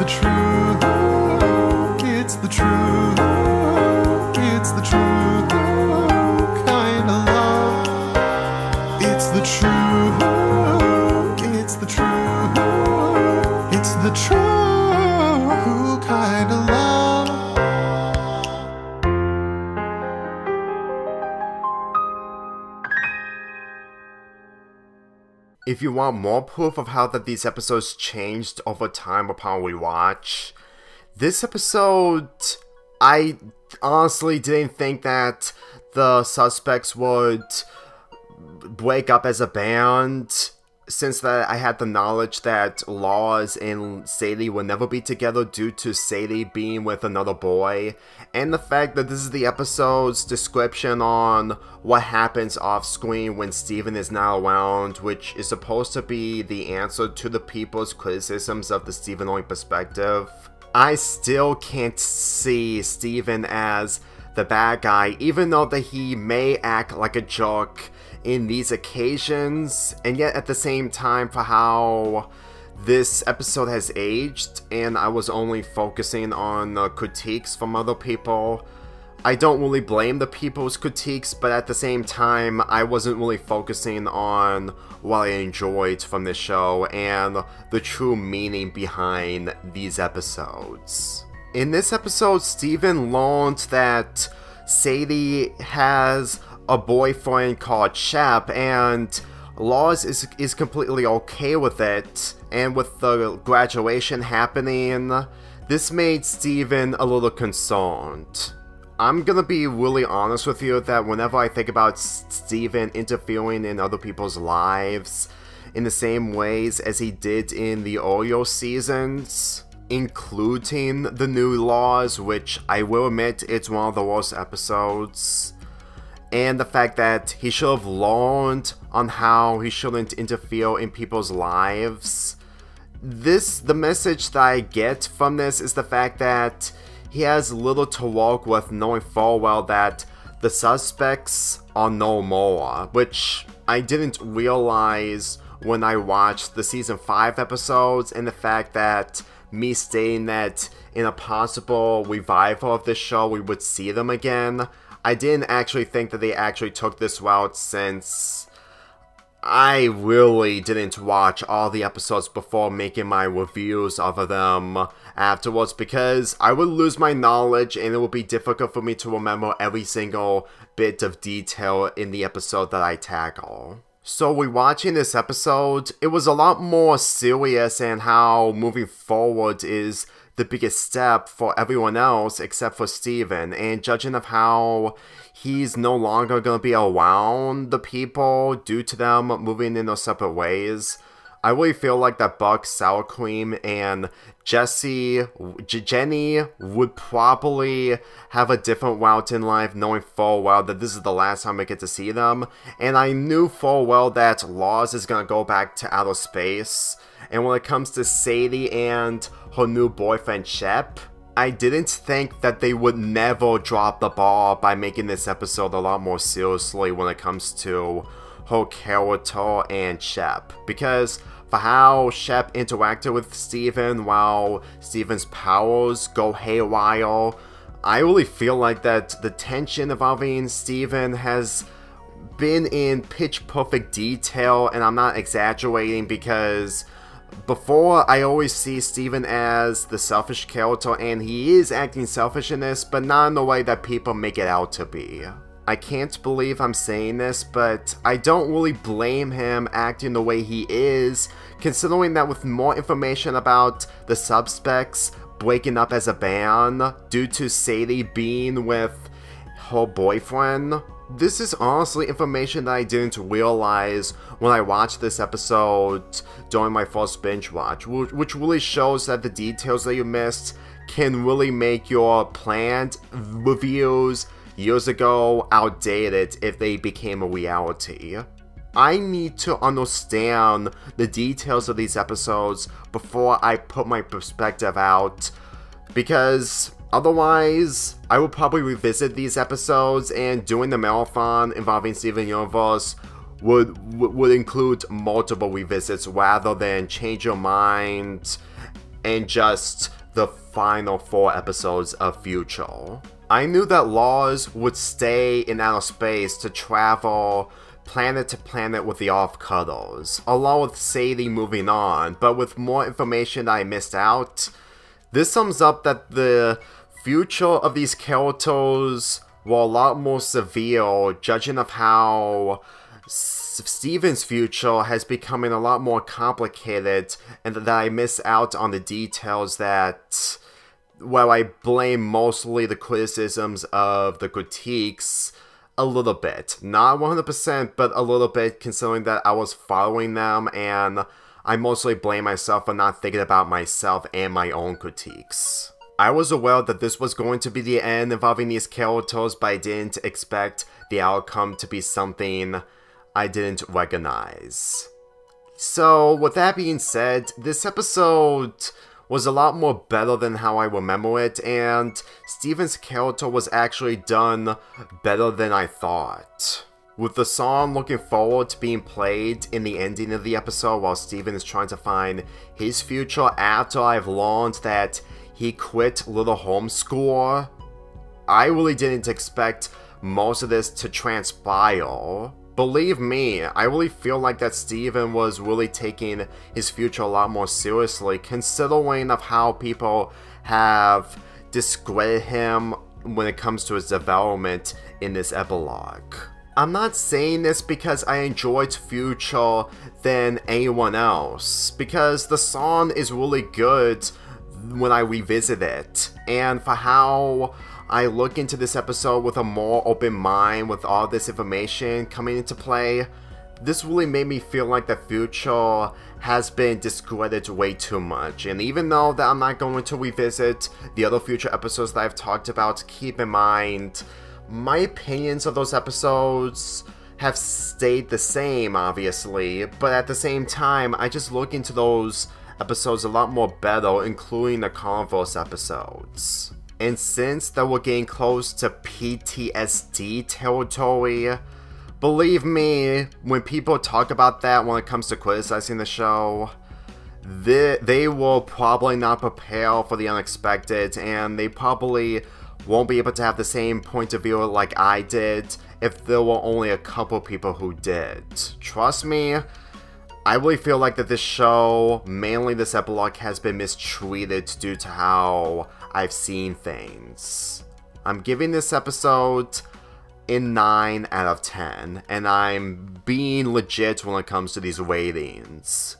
the truth. It's the truth. It's the truth kind of love. It's the truth. It's the truth. It's the true kind of love. If you want more proof of how that these episodes changed over time upon rewatch, this episode, I honestly didn't think that the suspects would break up as a band, since that I had the knowledge that Lars and Sadie would never be together due to Sadie being with another boy, and the fact that this is the episode's description on what happens off screen when Steven is not around, which is supposed to be the answer to the people's criticisms of the Steven-only perspective. I still can't see Steven as the bad guy, even though that he may act like a jerk in these occasions, and yet at the same time, for how this episode has aged, and I was only focusing on critiques from other people, I don't really blame the people's critiques, but at the same time, I wasn't really focusing on what I enjoyed from this show and the true meaning behind these episodes. In this episode, Steven learned that Sadie has a boyfriend called Shep, and Lars is completely okay with it, and with the graduation happening, this made Steven a little concerned. I'm gonna be really honest with you that whenever I think about Steven interfering in other people's lives in the same ways as he did in the earlier seasons, including the new Laws, which I will admit it's one of the worst episodes, and the fact that he should have learned on how he shouldn't interfere in people's lives, the message that I get from this is the fact that he has little to work with, knowing full well that the suspects are no more, which I didn't realize when I watched the season 5 episodes, and the fact that me stating that in a possible revival of this show we would see them again, I didn't actually think that they actually took this route, since I really didn't watch all the episodes before making my reviews of them afterwards, because I would lose my knowledge and it would be difficult for me to remember every single bit of detail in the episode that I tackle. So rewatching this episode, it was a lot more serious, and how moving forward is the biggest step for everyone else except for Steven, and judging of how he's no longer going to be around the people due to them moving in their separate ways, I really feel like that Buck, Sour Cream, and Jenny would probably have a different route in life, knowing full well that this is the last time I get to see them, and I knew full well that Lars is going to go back to outer space. And when it comes to Sadie and her new boyfriend Shep, I didn't think that they would never drop the ball by making this episode a lot more seriously when it comes to her character and Shep. Because for how Shep interacted with Steven while Steven's powers go haywire, I really feel like that the tension involving Steven has been in pitch perfect detail, and I'm not exaggerating, because before, I always see Steven as the selfish character, and he is acting selfish in this, but not in the way that people make it out to be. I can't believe I'm saying this, but I don't really blame him acting the way he is, considering that with more information about the suspects breaking up as a band due to Sadie being with her boyfriend, this is honestly information that I didn't realize when I watched this episode during my first binge watch, which really shows that the details that you missed can really make your planned reviews years ago outdated if they became a reality. I need to understand the details of these episodes before I put my perspective out, because otherwise, I would probably revisit these episodes, and doing the marathon involving Steven Universe would include multiple revisits rather than change your mind and just the final 4 episodes of Future. I knew that Lars would stay in outer space to travel planet to planet with the Off-Cutters, along with Sadie moving on, but with more information that I missed out, this sums up that the future of these characters were a lot more severe, judging of how Steven's future has becoming a lot more complicated, and that I miss out on the details that, well, I blame mostly the criticisms of the critiques a little bit. Not 100%, but a little bit, considering that I was following them, and I mostly blame myself for not thinking about myself and my own critiques. I was aware that this was going to be the end involving these characters, but I didn't expect the outcome to be something I didn't recognize. So, with that being said, this episode was a lot more better than how I remember it, and Steven's character was actually done better than I thought. With the song Looking Forward to being played in the ending of the episode while Steven is trying to find his future after I've learned that he quit Little Homeschool, I really didn't expect most of this to transpire. Believe me, I really feel like that Steven was really taking his future a lot more seriously, considering of how people have discredited him when it comes to his development in this epilogue. I'm not saying this because I enjoyed Future than anyone else, because the song is really good when I revisit it, and for how I look into this episode with a more open mind with all this information coming into play, this really made me feel like the Future has been discredited way too much. And even though that I'm not going to revisit the other Future episodes that I've talked about, keep in mind, my opinions of those episodes have stayed the same, obviously, but at the same time, I just look into those episodes a lot more better, including the Converse episodes. And since that we're getting close to PTSD territory, believe me, when people talk about that when it comes to criticizing the show, they will probably not prepare for the unexpected, and they probably won't be able to have the same point of view like I did if there were only a couple people who did. Trust me, I really feel like that this show, mainly this epilogue, has been mistreated due to how I've seen things. I'm giving this episode a 9 out of 10, and I'm being legit when it comes to these ratings.